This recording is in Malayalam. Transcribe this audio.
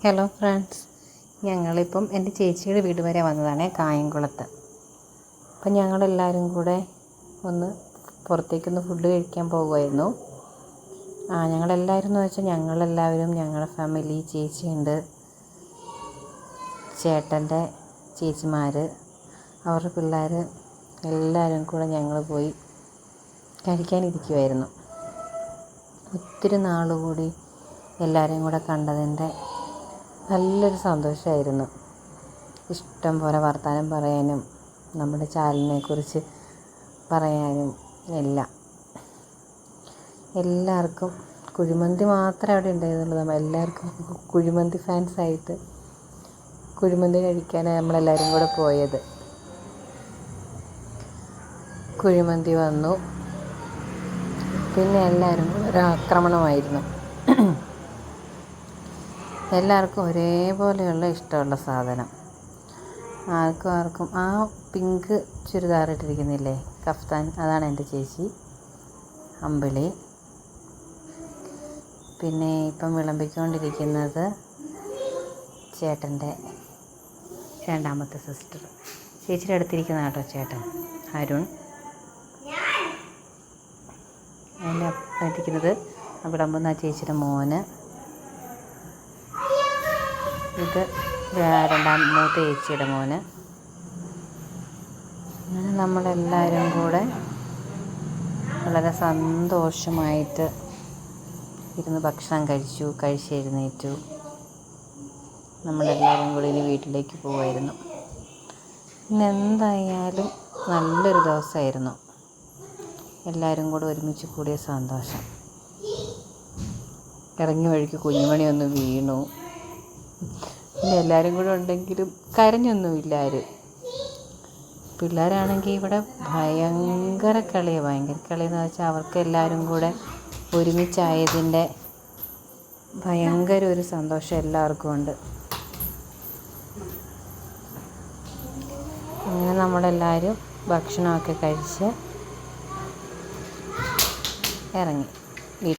ഹലോ ഫ്രണ്ട്സ്, ഞങ്ങളിപ്പം എൻ്റെ ചേച്ചിയുടെ വീട് വരെ വന്നതാണ്, കായംകുളത്ത്. അപ്പം ഞങ്ങളെല്ലാവരും കൂടെ ഒന്ന് പുറത്തേക്കൊന്ന് ഫുഡ് കഴിക്കാൻ പോകുമായിരുന്നു. ഞങ്ങളെല്ലാവരും എന്ന് വെച്ചാൽ ഞങ്ങളെല്ലാവരും, ഞങ്ങളുടെ ഫാമിലി, ചേച്ചിയുണ്ട്, ചേട്ടൻ്റെ ചേച്ചിമാർ, അവരുടെ പിള്ളേർ, എല്ലാവരും കൂടെ ഞങ്ങൾ പോയി കഴിക്കാനിരിക്കുമായിരുന്നു. ഒത്തിരി നാൾ കൂടി എല്ലാവരെയും കൂടെ കണ്ടതിൻ്റെ നല്ലൊരു സന്തോഷമായിരുന്നു. ഇഷ്ടം പോലെ വർത്തമാനം പറയാനും നമ്മുടെ ചാനലിനെക്കുറിച്ച് പറയാനും എല്ലാം. എല്ലാവർക്കും കുഴിമന്തി മാത്രമേ അവിടെ ഉണ്ടായിരുന്നുള്ളൂ. എല്ലാവർക്കും കുഴിമന്തി ഫാൻസായിട്ട് കുഴിമന്തി കഴിക്കാനാണ് നമ്മളെല്ലാവരും കൂടെ പോയത്. കുഴിമന്തി വന്നു. പിന്നെ എല്ലാവരും കൂടെ ഒരു ആക്രമണമായിരുന്നു. എല്ലാവർക്കും ഒരേപോലെയുള്ള ഇഷ്ടമുള്ള സാധനം. ആർക്കും ആ പിങ്ക് ചുരിദാർ ഇട്ടിരിക്കുന്നില്ലേ, കഫ്താൻ, അതാണ് എൻ്റെ ചേച്ചി അമ്പിളി. പിന്നെ ഇപ്പം വിളമ്പിക്കൊണ്ടിരിക്കുന്നത് ചേട്ടൻ്റെ രണ്ടാമത്തെ സിസ്റ്റർ. ചേച്ചിയുടെ അടുത്തിരിക്കുന്ന കേട്ടോ ചേട്ടൻ അരുൺ. അതിൻ്റെ ഇരിക്കുന്നത് വിളമ്പുന്ന ചേച്ചിയുടെ മോന്. ഇത് മൂത്ത ചേച്ചിയുടെ മോന്. അങ്ങനെ നമ്മളെല്ലാവരും കൂടെ വളരെ സന്തോഷമായിട്ട് ഇരുന്ന് ഭക്ഷണം കഴിച്ചെഴുന്നേറ്റു. നമ്മളെല്ലാവരും കൂടി ഇനി വീട്ടിലേക്ക് പോകുമായിരുന്നു. ഇന്നെന്തായാലും നല്ലൊരു ദിവസമായിരുന്നു. എല്ലാവരും കൂടെ ഒരുമിച്ച് കൂടിയ സന്തോഷം. ഇറങ്ങി വഴിക്ക് കുഞ്ഞുമണി ഒന്ന് വീണു. പിന്നെ എല്ലാവരും കൂടെ ഉണ്ടെങ്കിലും കരഞ്ഞൊന്നുമില്ല ആരും. പിള്ളേരാണെങ്കിൽ ഇവിടെ ഭയങ്കര കളിയെന്ന് വെച്ചാൽ അവർക്ക് എല്ലാവരും കൂടെ ഒരുമിച്ചായതിൻ്റെ ഭയങ്കര ഒരു സന്തോഷം എല്ലാവർക്കും ഉണ്ട്. അങ്ങനെ നമ്മളെല്ലാവരും ഭക്ഷണമൊക്കെ കഴിച്ച് ഇറങ്ങി.